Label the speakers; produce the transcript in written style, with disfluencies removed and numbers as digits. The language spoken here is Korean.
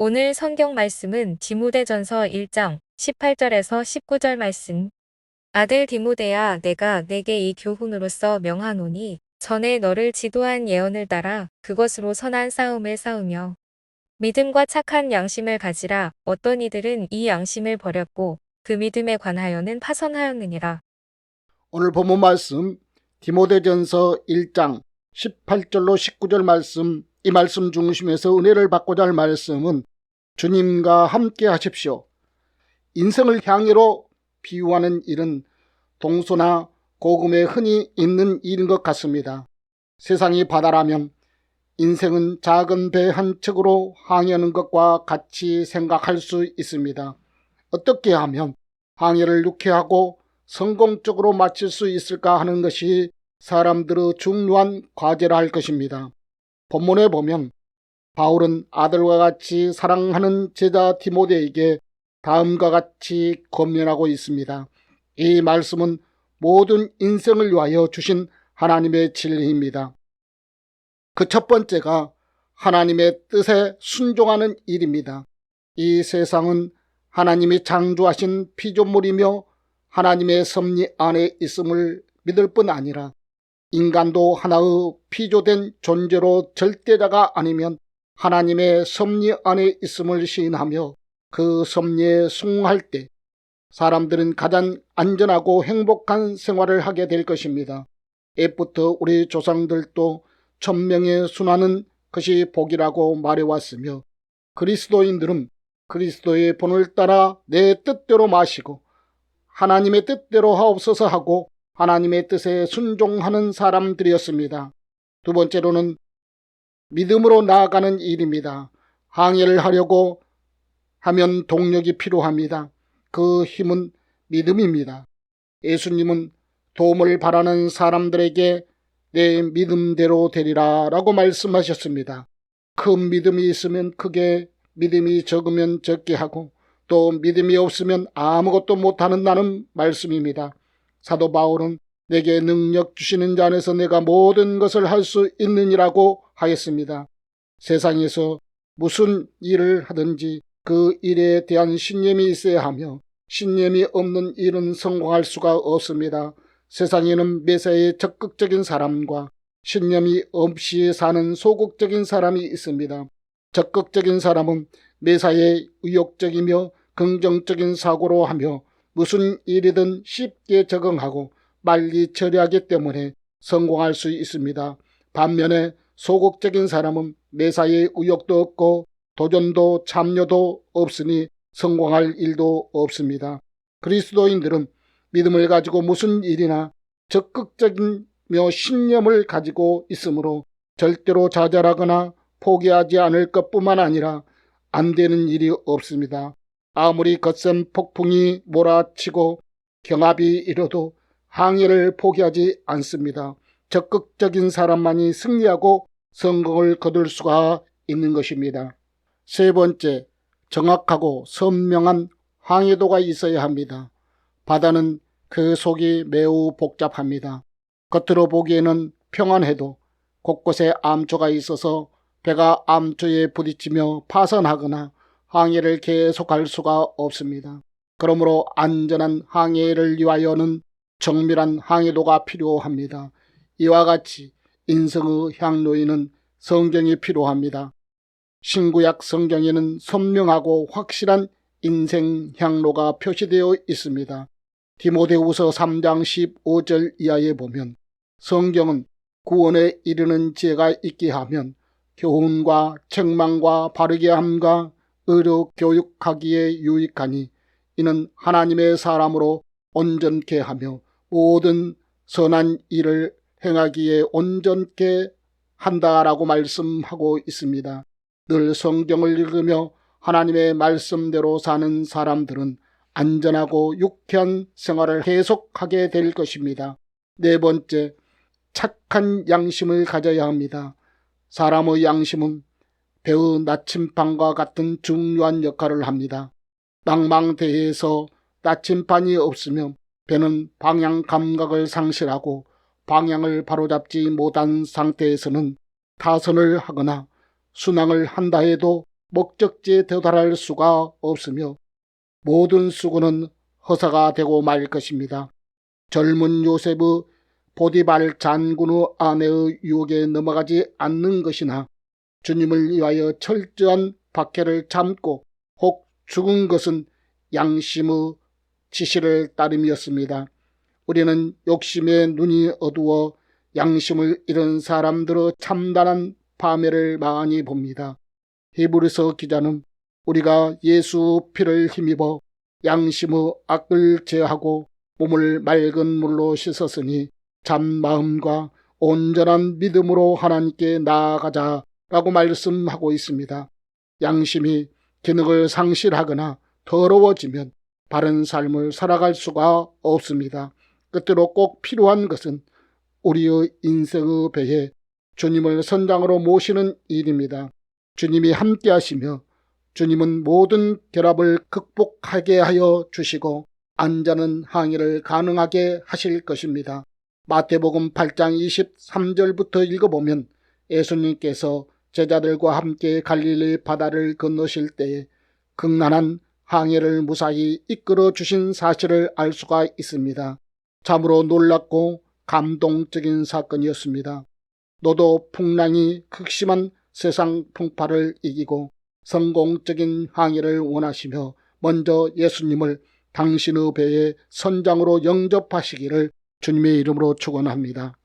Speaker 1: 오늘 성경 말씀은 디모데전서 1장 18절에서 19절 말씀. 아들 디모데야, 내가 내게 이 교훈으로서 명하노니 전에 너를 지도한 예언을 따라 그것으로 선한 싸움을 싸우며 믿음과 착한 양심을 가지라. 어떤 이들은 이 양심을 버렸고 그 믿음에 관하여는 파선하였느니라.
Speaker 2: 오늘 본문 말씀 디모데전서 1장 18절로 19절 말씀, 이 말씀 중심에서 은혜를 받고자 할 말씀은 주님과 함께 하십시오. 인생을 향해로 비유하는 일은 동서나 고금에 흔히 있는 일인 것 같습니다. 세상이 바다라면 인생은 작은 배 한 척으로 항해하는 것과 같이 생각할 수 있습니다. 어떻게 하면 항해를 유쾌하고 성공적으로 마칠 수 있을까 하는 것이 사람들의 중요한 과제라 할 것입니다. 본문에 보면 바울은 아들과 같이 사랑하는 제자 디모데에게 다음과 같이 권면하고 있습니다. 이 말씀은 모든 인생을 위하여 주신 하나님의 진리입니다. 그 첫 번째가 하나님의 뜻에 순종하는 일입니다. 이 세상은 하나님이 창조하신 피조물이며 하나님의 섭리 안에 있음을 믿을 뿐 아니라 인간도 하나의 피조된 존재로 절대자가 아니면 하나님의 섭리 안에 있음을 시인하며 그 섭리에 순응할 때 사람들은 가장 안전하고 행복한 생활을 하게 될 것입니다. 옛부터 우리 조상들도 천명에 순하는 것이 복이라고 말해왔으며 그리스도인들은 그리스도의 본을 따라 내 뜻대로 마시고 하나님의 뜻대로 하옵소서 하고 하나님의 뜻에 순종하는 사람들이었습니다. 두 번째로는 믿음으로 나아가는 일입니다. 항해를 하려고 하면 동력이 필요합니다. 그 힘은 믿음입니다. 예수님은 도움을 바라는 사람들에게 내 믿음대로 되리라 라고 말씀하셨습니다. 큰 믿음이 있으면 크게, 믿음이 적으면 적게 하고 또 믿음이 없으면 아무것도 못하는다는 말씀입니다. 사도 바울은 내게 능력 주시는 자 안에서 내가 모든 것을 할 수 있느니라고 하였습니다. 세상에서 무슨 일을 하든지 그 일에 대한 신념이 있어야 하며 신념이 없는 일은 성공할 수가 없습니다. 세상에는 매사에 적극적인 사람과 신념이 없이 사는 소극적인 사람이 있습니다. 적극적인 사람은 매사에 의욕적이며 긍정적인 사고로 하며 무슨 일이든 쉽게 적응하고 빨리 처리하기 때문에 성공할 수 있습니다. 반면에 소극적인 사람은 매사에 의욕도 없고 도전도 참여도 없으니 성공할 일도 없습니다. 그리스도인들은 믿음을 가지고 무슨 일이나 적극적이며 신념을 가지고 있으므로 절대로 좌절하거나 포기하지 않을 것뿐만 아니라 안 되는 일이 없습니다. 아무리 거센 폭풍이 몰아치고 경합이 일어도 항해를 포기하지 않습니다. 적극적인 사람만이 승리하고 성공을 거둘 수가 있는 것입니다. 세 번째, 정확하고 선명한 항해도가 있어야 합니다. 바다는 그 속이 매우 복잡합니다. 겉으로 보기에는 평안해도 곳곳에 암초가 있어서 배가 암초에 부딪히며 파손하거나 항해를 계속할 수가 없습니다. 그러므로 안전한 항해를 위하여는 정밀한 항해도가 필요합니다. 이와 같이 인생의 향로에는 성경이 필요합니다. 신구약 성경에는 선명하고 확실한 인생 향로가 표시되어 있습니다. 디모데후서 3장 15절 이하에 보면 성경은 구원에 이르는 지혜가 있게 하면 교훈과 책망과 바르게 함과 의로 교육하기에 유익하니 이는 하나님의 사람으로 온전케 하며 모든 선한 일을 행하기에 온전케 한다라고 말씀하고 있습니다. 늘 성경을 읽으며 하나님의 말씀대로 사는 사람들은 안전하고 유쾌한 생활을 계속하게 될 것입니다. 네 번째, 착한 양심을 가져야 합니다. 사람의 양심은 배의 나침반과 같은 중요한 역할을 합니다. 망망대해에서 나침반이 없으면 배는 방향 감각을 상실하고 방향을 바로잡지 못한 상태에서는 타선을 하거나 순항을 한다 해도 목적지에 도달할 수가 없으며 모든 수고는 허사가 되고 말 것입니다. 젊은 요셉의 보디발 장군의 아내의 유혹에 넘어가지 않는 것이나 주님을 위하여 철저한 박해를 참고 혹 죽은 것은 양심의 지시를 따름이었습니다. 우리는 욕심에 눈이 어두워 양심을 잃은 사람들의 참담한 파멸을 많이 봅니다. 히브리서 기자는 우리가 예수 피를 힘입어 양심의 악을 제하고 몸을 맑은 물로 씻었으니 참 마음과 온전한 믿음으로 하나님께 나아가자 라고 말씀하고 있습니다. 양심이 기능을 상실하거나 더러워지면 바른 삶을 살아갈 수가 없습니다. 끝으로 꼭 필요한 것은 우리의 인생의 배에 주님을 선장으로 모시는 일입니다. 주님이 함께 하시며 주님은 모든 결합을 극복하게 하여 주시고 안전한 항해를 가능하게 하실 것입니다. 마태복음 8장 23절부터 읽어보면 예수님께서 제자들과 함께 갈릴리 바다를 건너실 때에 극난한 항해를 무사히 이끌어 주신 사실을 알 수가 있습니다. 참으로 놀랍고 감동적인 사건이었습니다. 너도 풍랑이 극심한 세상 풍파를 이기고 성공적인 항해를 원하시며 먼저 예수님을 당신의 배의 선장으로 영접하시기를 주님의 이름으로 축원합니다.